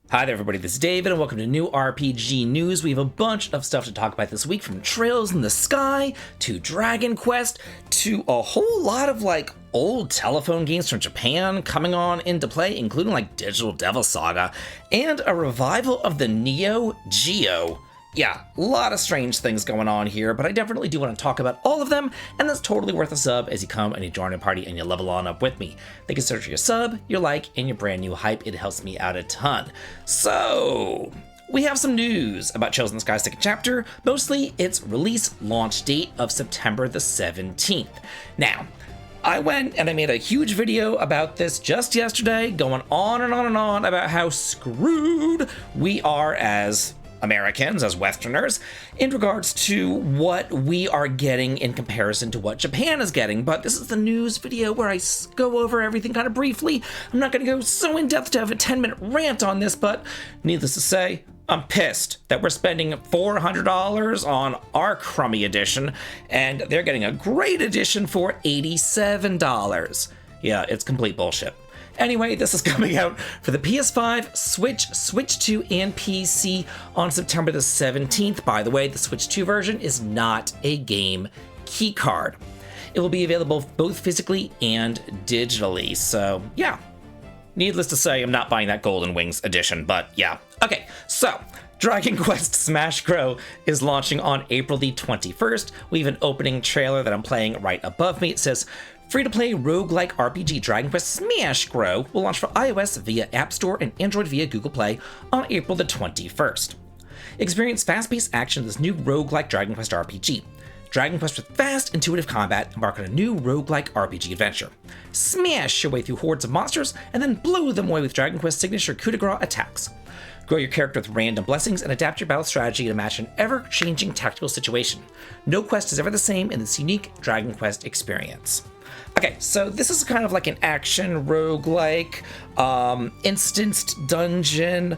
Hi there everybody, this is David and welcome to new RPG news. We have a bunch of stuff to talk about this week, from Trails in the Sky to Dragon Quest to a whole lot of old telephone games from Japan coming on into play, including Digital Devil Saga and a revival of the Neo Geo. Yeah, a lot of strange things going on here, but I definitely do want to talk about all of them, and that's totally worth a sub as you come and you join a party and you level on up with me. Thank you so much for your sub, your like, and your brand new hype. It helps me out a ton. So, we have some news about Trails in the Sky second chapter. Mostly, its release launch date of September the 17th. Now, I went and I made a huge video about this just yesterday, going on and on and on about how screwed we are as Americans, as Westerners, in regards to what we are getting in comparison to what Japan is getting. But this is the news video where I go over everything kind of briefly. I'm not going to go so in depth to have a 10-minute rant on this, but needless to say, I'm pissed that we're spending $400 on our crummy edition, and they're getting a great edition for $87. Yeah, it's complete bullshit. Anyway, this is coming out for the PS5, Switch, Switch 2, and PC on September the 17th. By the way, the Switch 2 version is not a game keycard. It will be available both physically and digitally, so yeah. Needless to say, I'm not buying that Golden Wings edition, but yeah. Okay, so Dragon Quest Smash Grow is launching on April the 21st. We have an opening trailer that I'm playing right above me. It says, free-to-play roguelike RPG Dragon Quest Smash Grow will launch for iOS via App Store and Android via Google Play on April the 21st. Experience fast-paced action in this new roguelike Dragon Quest RPG. Dragon Quest with fast, intuitive combat embark on a new roguelike RPG adventure. Smash your way through hordes of monsters and then blow them away with Dragon Quest's signature coup de grace attacks. Grow your character with random blessings and adapt your battle strategy to match an ever-changing tactical situation. No quest is ever the same in this unique Dragon Quest experience. Okay, so this is kind of like an action roguelike, instanced dungeon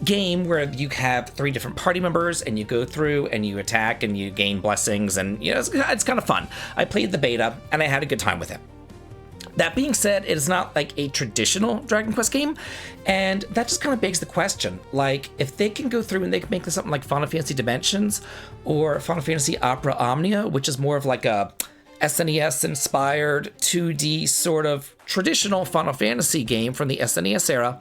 game where you have 3 different party members and you go through and you attack and you gain blessings, and it's kind of fun. I played the beta and I had a good time with it. That being said, it is not like a traditional Dragon Quest game, and that just kind of begs the question, if they can go through and they can make this something like Final Fantasy Dimensions or Final Fantasy Opera Omnia, which is more of like a SNES-inspired 2D sort of traditional Final Fantasy game from the SNES era,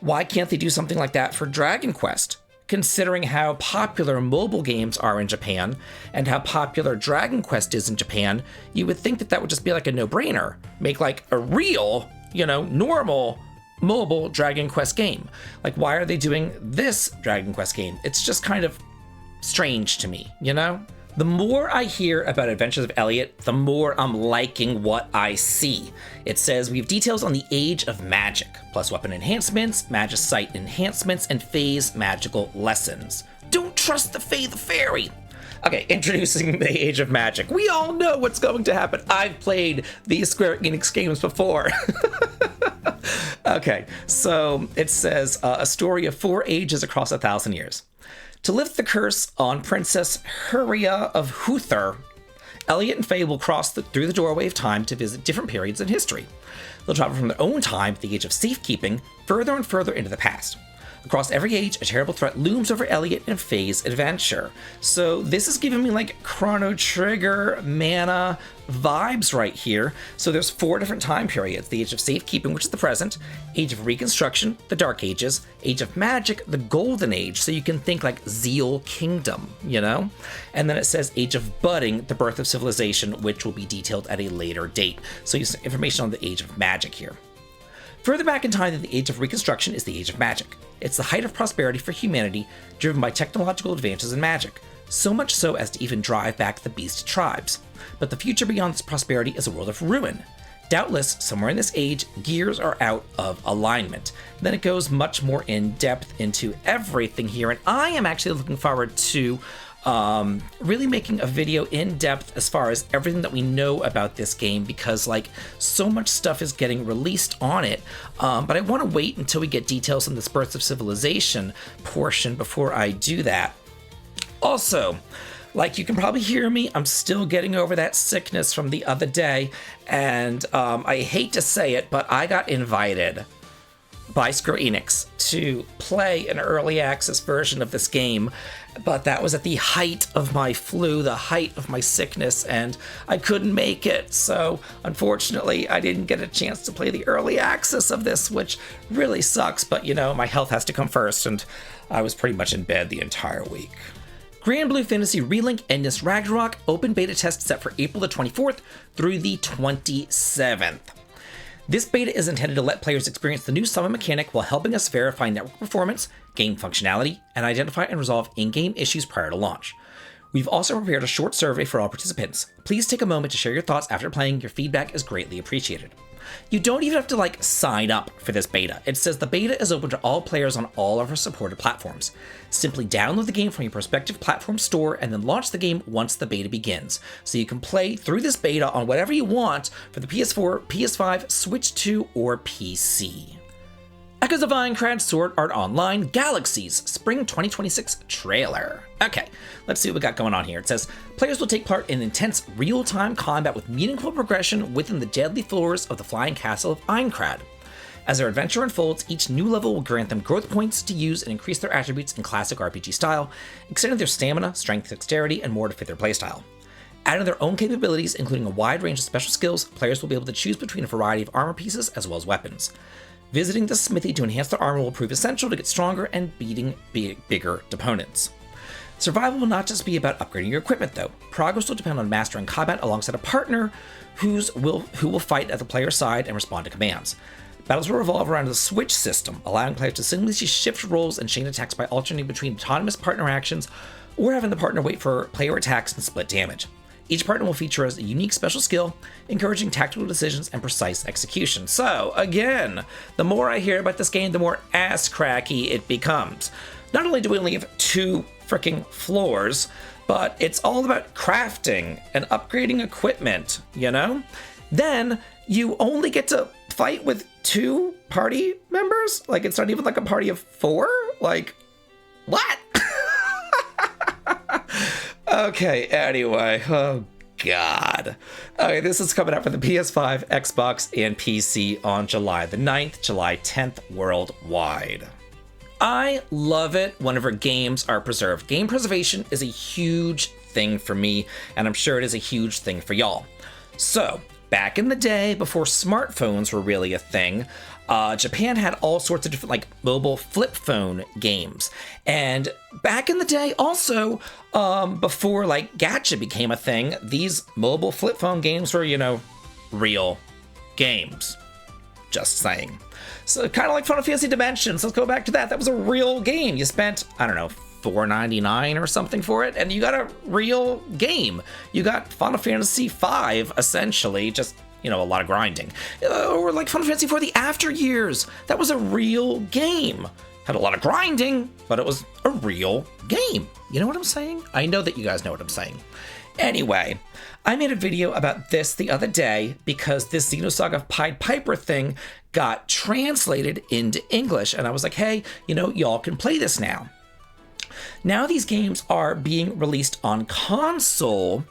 why can't they do something like that for Dragon Quest? Considering how popular mobile games are in Japan and how popular Dragon Quest is in Japan, you would think that that would just be like a no-brainer. Make a real, normal mobile Dragon Quest game. Why are they doing this Dragon Quest game? It's just kind of strange to me, The more I hear about Adventures of Elliot, the more I'm liking what I see. It says we have details on the Age of Magic, plus weapon enhancements, Magicite enhancements, and phase magical lessons. Don't trust the Fae the Fairy! Okay, introducing the Age of Magic. We all know what's going to happen. I've played these Square Enix games before. Okay, so it says a story of 4 ages across 1,000 years. To lift the curse on Princess Huria of Huther, Elliot and Faye will cross through the doorway of time to visit different periods in history. They'll travel from their own time, the age of safekeeping, further and further into the past. Across every age, a terrible threat looms over Elliot and Faye's adventure. So this is giving me Chrono Trigger, Mana vibes right here. So there's 4 different time periods: the Age of Safekeeping, which is the present; Age of Reconstruction, the Dark Ages; Age of Magic, the Golden Age. So you can think Zeal Kingdom, And then it says Age of Budding, the birth of civilization, which will be detailed at a later date. So you have information on the Age of Magic here. Further back in time than the Age of Reconstruction is the Age of Magic. It's the height of prosperity for humanity, driven by technological advances in magic, so much so as to even drive back the beast tribes. But the future beyond this prosperity is a world of ruin. Doubtless, somewhere in this age, gears are out of alignment. Then it goes much more in depth into everything here, and I am actually looking forward to really making a video in depth as far as everything that we know about this game, because so much stuff is getting released on it, but I want to wait until we get details on this Birth of Civilization portion before I do that. Also, you can probably hear me, I'm still getting over that sickness from the other day, and I hate to say it, but I got invited by Square Enix to play an early access version of this game, but that was at the height of my flu, the height of my sickness, and I couldn't make it. So unfortunately, I didn't get a chance to play the early access of this, which really sucks, but you know, my health has to come first, and I was pretty much in bed the entire week. Grand Blue Fantasy Relink Endless Ragnarok open beta test set for April the 24th through the 27th. This beta is intended to let players experience the new summon mechanic while helping us verify network performance, game functionality, and identify and resolve in-game issues prior to launch. We've also prepared a short survey for all participants. Please take a moment to share your thoughts after playing. Your feedback is greatly appreciated. You don't even have to sign up for this beta. It says the beta is open to all players on all of our supported platforms. Simply download the game from your prospective platform store and then launch the game once the beta begins. So you can play through this beta on whatever you want for the PS4, PS5, Switch 2, or PC. Echoes of Aincrad Sword Art Online Galaxies Spring 2026 trailer. Okay, let's see what we got going on here. It says, players will take part in intense real-time combat with meaningful progression within the deadly floors of the flying castle of Aincrad. As their adventure unfolds, each new level will grant them growth points to use and increase their attributes in classic RPG style, extending their stamina, strength, dexterity, and more to fit their playstyle. Adding their own capabilities, including a wide range of special skills, players will be able to choose between a variety of armor pieces as well as weapons. Visiting the smithy to enhance their armor will prove essential to get stronger and beating bigger opponents. Survival will not just be about upgrading your equipment, though. Progress will depend on mastering combat alongside a partner who will fight at the player's side and respond to commands. Battles will revolve around the switch system, allowing players to seamlessly shift roles and chain attacks by alternating between autonomous partner actions or having the partner wait for player attacks and split damage. Each partner will feature a unique special skill, encouraging tactical decisions and precise execution. So, again, the more I hear about this game, the more ass-cracky it becomes. Not only do we only have 2 freaking floors, but it's all about crafting and upgrading equipment, you know? Then, you only get to fight with 2 party members? It's not even a party of 4? What? Okay, anyway, oh god. Okay, this is coming out for the PS5, Xbox, and PC on July the 9th, July 10th worldwide. I love it whenever games are preserved. Game preservation is a huge thing for me, and I'm sure it is a huge thing for y'all. So, back in the day, before smartphones were really a thing, Japan had all sorts of different mobile flip phone games. And back in the day also, before gacha became a thing, these mobile flip phone games were, real games. Just saying. So kind of like Final Fantasy Dimensions, let's go back to that. That was a real game. You spent, I don't know, $4.99 or something for it, and you got a real game. You got Final Fantasy V, essentially, just a lot of grinding. Or Final Fantasy IV, the After Years. That was a real game. Had a lot of grinding, but it was a real game. You know what I'm saying? I know that you guys know what I'm saying. Anyway, I made a video about this the other day because this Xenosaga Pied Piper thing got translated into English, and I was like, hey, y'all can play this now. Now these games are being released on console,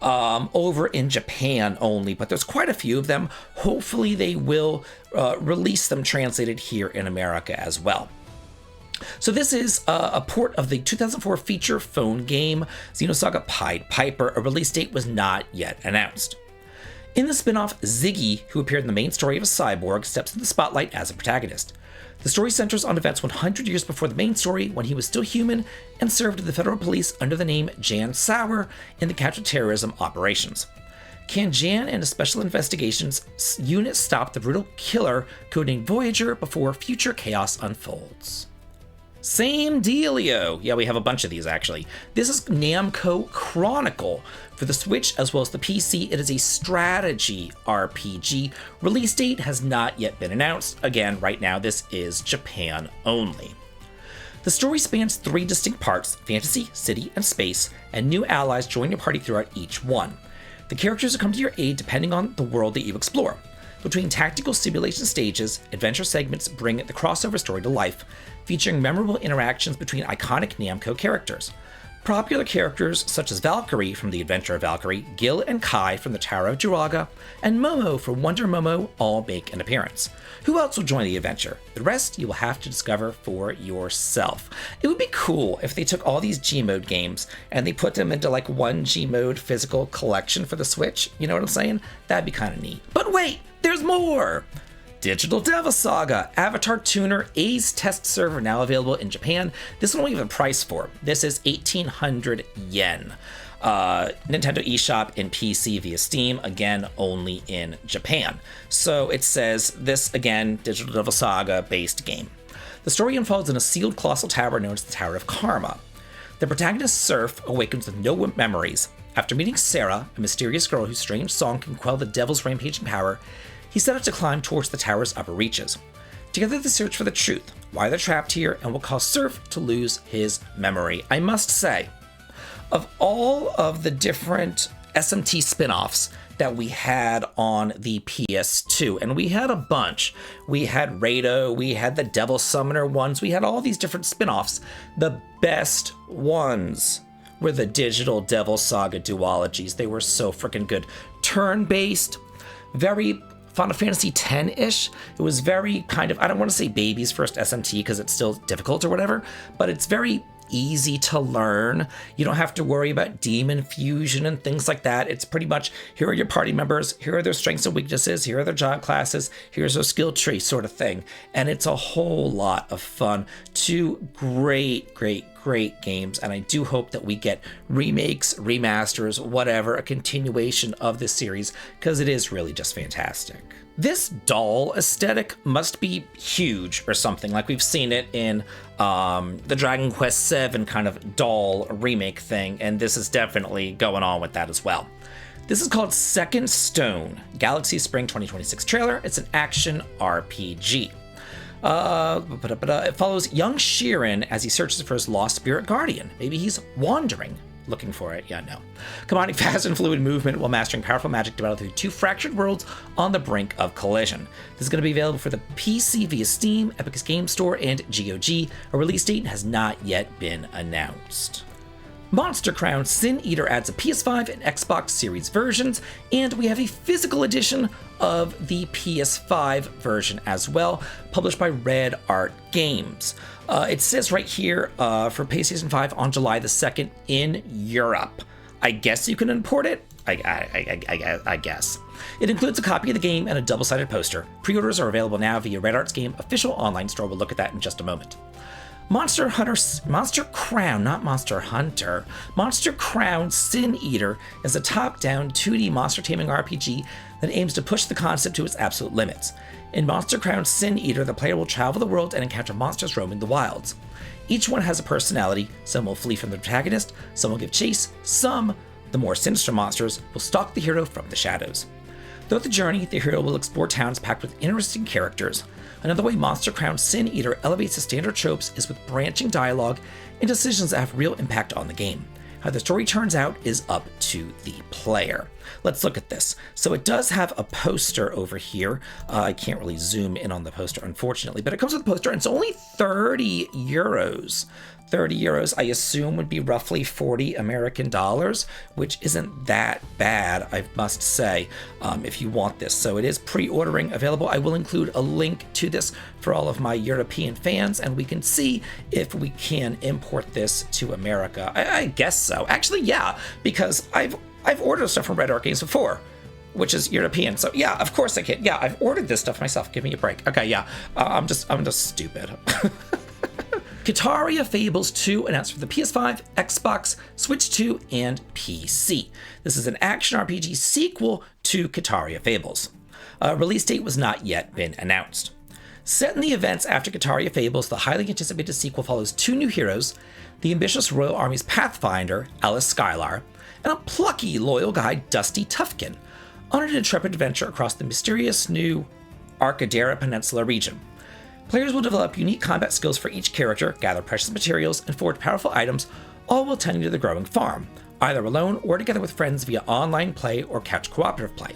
over in Japan only, but there's quite a few of them. Hopefully they will release them translated here in America as well. So this is a port of the 2004 feature phone game Xenosaga Pied Piper. A release date was not yet announced. In the spin-off, Ziggy, who appeared in the main story of a cyborg, steps in the spotlight as a protagonist. The story centers on events 100 years before the main story, when he was still human and served the federal police under the name Jan Sauer in the counterterrorism operations. Can Jan and a special investigations unit stop the brutal killer codenamed Voyager before future chaos unfolds? Same dealio. Yeah, we have a bunch of these actually. This is Namco Chronicle for the Switch as well as the PC. It is a strategy RPG. Release date has not yet been announced. Again, right now this is Japan only. The story spans 3 distinct parts: fantasy, city, and space, and new allies join your party throughout each one. The characters will come to your aid depending on the world that you explore. Between tactical simulation stages, adventure segments bring the crossover story to life, featuring memorable interactions between iconic Namco characters. Popular characters such as Valkyrie from The Adventure of Valkyrie, Gil and Kai from the Tower of Jiraga, and Momo from Wonder Momo all make an appearance. Who else will join the adventure? The rest you will have to discover for yourself. It would be cool if they took all these G-Mode games and they put them into like one G-Mode physical collection for the Switch. You know what I'm saying? That'd be kind of neat. But wait, there's more! Digital Devil Saga, Avatar Tuner, A's test server now available in Japan. This one we have a price for. This is 1,800 yen. Nintendo eShop and PC via Steam, again, only in Japan. So it says this, again, Digital Devil Saga based game. The story unfolds in a sealed colossal tower known as the Tower of Karma. The protagonist Surf awakens with no memories. After meeting Sarah, a mysterious girl whose strange song can quell the devil's rampaging power, he set out to climb towards the tower's upper reaches. Together they search for the truth, why they're trapped here, and will cause Surf to lose his memory. I must say, of all of the different SMT spin-offs that we had on the PS2, and we had a bunch. We had Rado, we had the Devil Summoner ones, we had all these different spin-offs. The best ones were the Digital Devil Saga duologies. They were so freaking good. Turn-based, very Final Fantasy X-ish. It was very kind of, I don't want to say baby's first SMT because it's still difficult or whatever, but it's very easy to learn. You don't have to worry about demon fusion and things like that. It's pretty much, here are your party members, here are their strengths and weaknesses, here are their job classes, here's their skill tree sort of thing. And it's a whole lot of fun. Two great games, and I do hope that we get remakes, remasters, whatever, a continuation of this series, because it is really just fantastic. This doll aesthetic must be huge or something, like we've seen it in the Dragon Quest VII kind of doll remake thing, and this is definitely going on with that as well. This is called Second Stone, Galaxy Spring 2026 trailer. It's an action RPG. It follows young Sheeran as he searches for his lost spirit guardian. Maybe he's wandering, looking for it. Yeah, no. Combining fast and fluid movement while mastering powerful magic to battle through two fractured worlds on the brink of collision. This is going to be available for the PC via Steam, Epic Games Store, and GOG. A release date has not yet been announced. Monster Crown Sin Eater adds a PS5 and Xbox Series versions, and we have a physical edition of the PS5 version as well, published by Red Art Games. It says right here for PlayStation 5 on July the 2nd in Europe. I guess you can import it? I guess. It includes a copy of the game and a double-sided poster. Pre-orders are available now via Red Art's game official online store. We'll look at that in just a moment. Monster Crown Sin Eater is a top-down 2D monster taming RPG that aims to push the concept to its absolute limits. In Monster Crown Sin Eater, the player will travel the world and encounter monsters roaming the wilds. Each one has a personality. Some will flee from the protagonist, some will give chase, some, the more sinister monsters, will stalk the hero from the shadows. Throughout the journey, the hero will explore towns packed with interesting characters. Another way Monster Crown Sin Eater elevates the standard tropes is with branching dialogue and decisions that have real impact on the game. How the story turns out is up to the player. Let's look at this. So it does have a poster over here. I can't really zoom in on the poster, unfortunately, but it comes with a poster, and it's only 30 euros. 30 euros, I assume, would be roughly 40 American dollars, which isn't that bad, I must say, if you want this. So it is pre-ordering available. I will include a link to this for all of my European fans, and we can see if we can import this to America. I guess so. Actually, yeah, because I've ordered stuff from Red Art Games before, which is European. So yeah, of course I can. Yeah, I've ordered this stuff myself. Give me a break. Okay, yeah, I'm just stupid. Kitaria Fables 2 announced for the PS5, Xbox, Switch 2, and PC. This is an action RPG sequel to Kitaria Fables. Release date was not yet been announced. Set in the events after Kitaria Fables, the highly anticipated sequel follows two new heroes, the ambitious Royal Army's Pathfinder, Alice Skylar, and a plucky loyal guide, Dusty Tufkin, on an intrepid adventure across the mysterious new Arcadera Peninsula region. Players will develop unique combat skills for each character, gather precious materials, and forge powerful items, all while tending to the growing farm, either alone or together with friends via online play or couch cooperative play.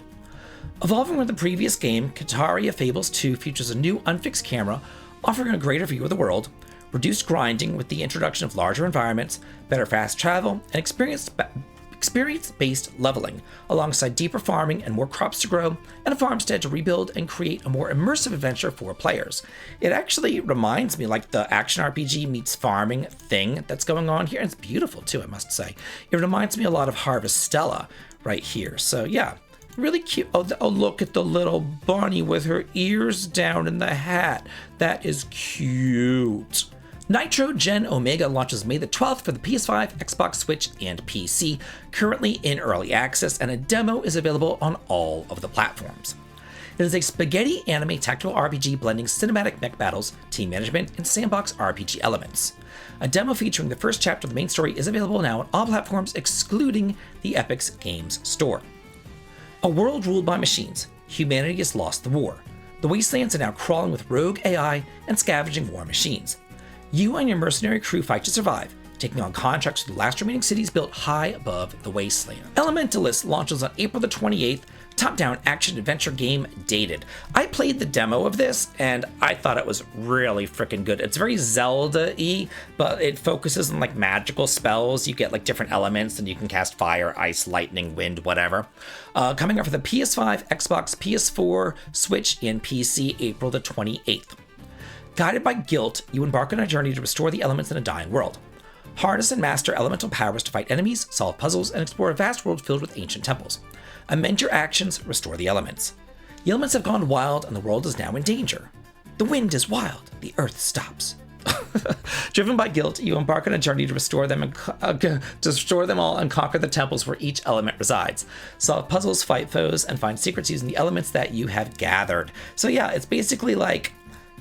Evolving from the previous game, Kitaria Fables 2 features a new unfixed camera, offering a greater view of the world, reduced grinding with the introduction of larger environments, better fast travel, and experience-based leveling, alongside deeper farming and more crops to grow, and a farmstead to rebuild and create a more immersive adventure for players. It actually reminds me like the action RPG meets farming thing that's going on here. And it's beautiful too, I must say. It reminds me a lot of Harvestella right here. So yeah, really cute. Oh, look at the little bunny with her ears down in the hat. That is cute. Nitro Gen Omega launches May the 12th for the PS5, Xbox, Switch, and PC, currently in early access, and a demo is available on all of the platforms. It is a spaghetti anime tactical RPG blending cinematic mech battles, team management, and sandbox RPG elements. A demo featuring the first chapter of the main story is available now on all platforms, excluding the Epic's Games Store. A world ruled by machines, humanity has lost the war. The wastelands are now crawling with rogue AI and scavenging war machines. You and your mercenary crew fight to survive, taking on contracts with the last remaining cities built high above the wasteland. Elementalist launches on April the 28th, top-down action-adventure game Dated. I played the demo of this, and I thought it was really freaking good. It's very Zelda-y, but it focuses on like magical spells. You get like different elements, and you can cast fire, ice, lightning, wind, whatever. Coming out for the PS5, Xbox, PS4, Switch, and PC April the 28th. Guided by guilt, you embark on a journey to restore the elements in a dying world. Harness and master elemental powers to fight enemies, solve puzzles, and explore a vast world filled with ancient temples. Amend your actions, restore the elements. The elements have gone wild and the world is now in danger. The wind is wild, the earth stops. Driven by guilt, you embark on a journey to restore them all and conquer the temples where each element resides. Solve puzzles, fight foes, and find secrets using the elements that you have gathered. So yeah, it's basically like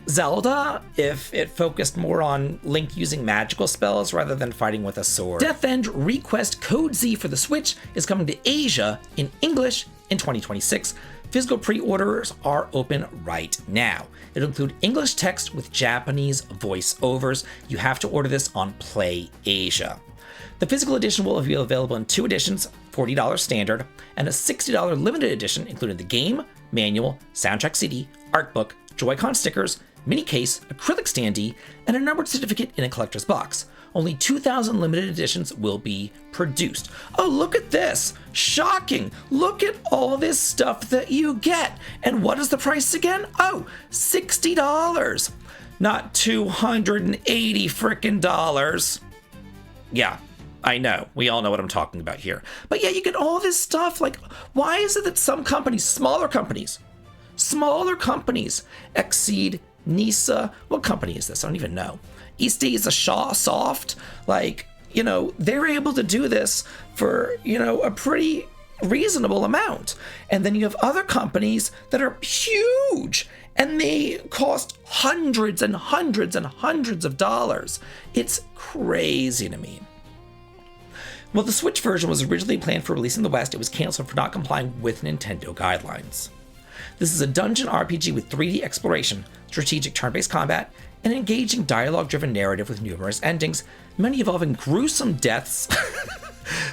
Zelda if it focused more on Link using magical spells rather than fighting with a sword. Death End Request Code Z for the Switch is coming to Asia in English in 2026. Physical pre-orders are open right now. It'll include English text with Japanese voiceovers. You have to order this on Play Asia. The physical edition will be available in two editions, $40 standard, and a $60 limited edition, including the game, manual, soundtrack CD, art book, Joy-Con stickers, mini case, acrylic standee, and a numbered certificate in a collector's box. Only 2,000 limited editions will be produced. Oh, look at this! Shocking! Look at all this stuff that you get! And what is the price again? Oh, $60! Not $280 frickin' dollars. Yeah, I know. We all know what I'm talking about here. But yeah, you get all this stuff. Like, why is it that some companies, smaller companies, Exceed, Nisa, what company is this? I don't even know. East a Shaw Soft, like, you know, they're able to do this for, you know, a pretty reasonable amount. And then you have other companies that are huge and they cost hundreds and hundreds and hundreds of dollars. It's crazy to me. Well, the Switch version was originally planned for release in the West. It was canceled for not complying with Nintendo guidelines. This is a dungeon RPG with 3D exploration, strategic turn-based combat, and engaging dialogue-driven narrative with numerous endings, many involving gruesome deaths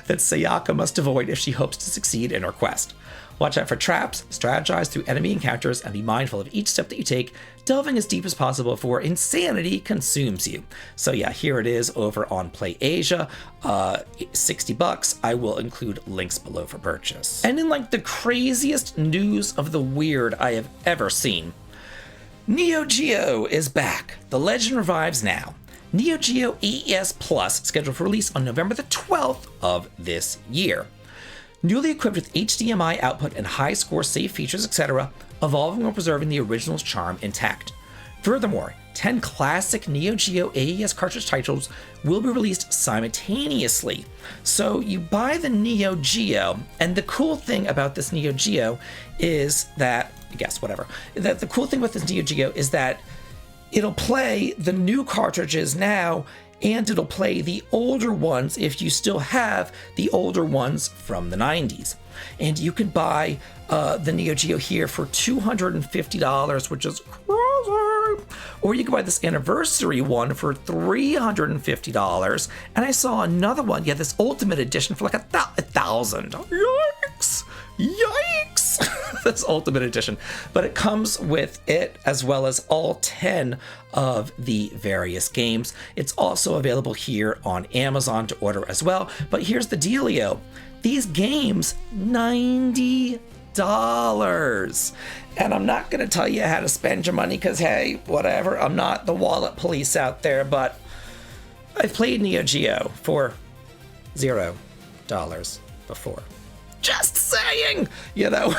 that Sayaka must avoid if she hopes to succeed in her quest. Watch out for traps, strategize through enemy encounters, and be mindful of each step that you take, delving as deep as possible before insanity consumes you. So yeah, here it is over on Play Asia, $60. I will include links below for purchase. And in like the craziest news of the weird I have ever seen, Neo Geo is back. The legend revives now. Neo Geo AES Plus scheduled for release on November the 12th of this year. Newly equipped with HDMI output and high score save features, etc., evolving while preserving the original's charm intact. Furthermore, 10 classic Neo Geo AES cartridge titles will be released simultaneously. So you buy the Neo Geo, and the cool thing about this Neo Geo is that, the cool thing with this Neo Geo is that it'll play the new cartridges now, and it'll play the older ones if you still have the older ones from the 90s. And you can buy the Neo Geo here for $250, which is crazy. Or you can buy this anniversary one for $350. And I saw another one, this Ultimate Edition for like $1,000. Yikes! Yikes! this this Ultimate Edition, but it comes with it as well as all 10 of the various games. It's also available here on Amazon to order as well. But here's the dealio. These games, $90. And I'm not going to tell you how to spend your money because, hey, whatever. I'm not the wallet police out there, but I've played Neo Geo for $0 before. Just saying, you know.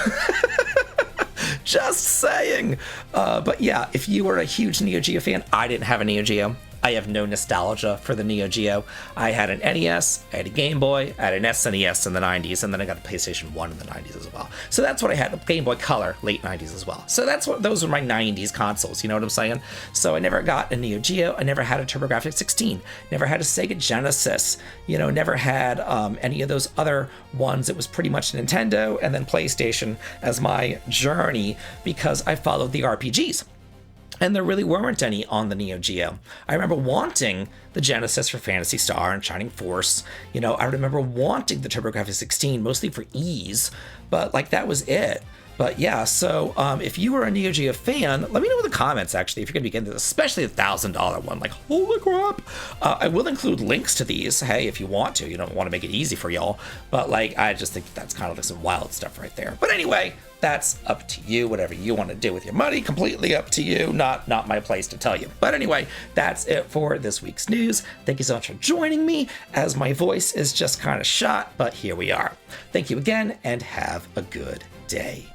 Just saying. But yeah, if you were a huge Neo Geo fan, I didn't have a Neo Geo. I have no nostalgia for the Neo Geo. I had an NES, I had a Game Boy, I had an SNES in the 90s, and then I got a PlayStation 1 in the 90s as well. So that's what I had, a Game Boy Color, late 90s as well. So those were my 90s consoles, you know what I'm saying? So I never got a Neo Geo, I never had a TurboGrafx-16, never had a Sega Genesis, you know, never had any of those other ones. It was pretty much Nintendo and then PlayStation as my journey because I followed the RPGs. And there really weren't any on the Neo Geo. I remember wanting the Genesis for Phantasy Star and Shining Force. You know, I remember wanting the TurboGrafx-16 mostly for ease, but like that was it. But yeah, so if you were a Neo Geo fan, let me know in the comments, actually, if you're going to be getting this, especially the $1,000 one. Like, holy crap. I will include links to these, hey, if you want to. You don't want to make it easy for y'all. But, like, I just think that's kind of like some wild stuff right there. But anyway, that's up to you. Whatever you want to do with your money, completely up to you. Not my place to tell you. But anyway, that's it for this week's news. Thank you so much for joining me, as my voice is just kind of shot, but here we are. Thank you again, and have a good day.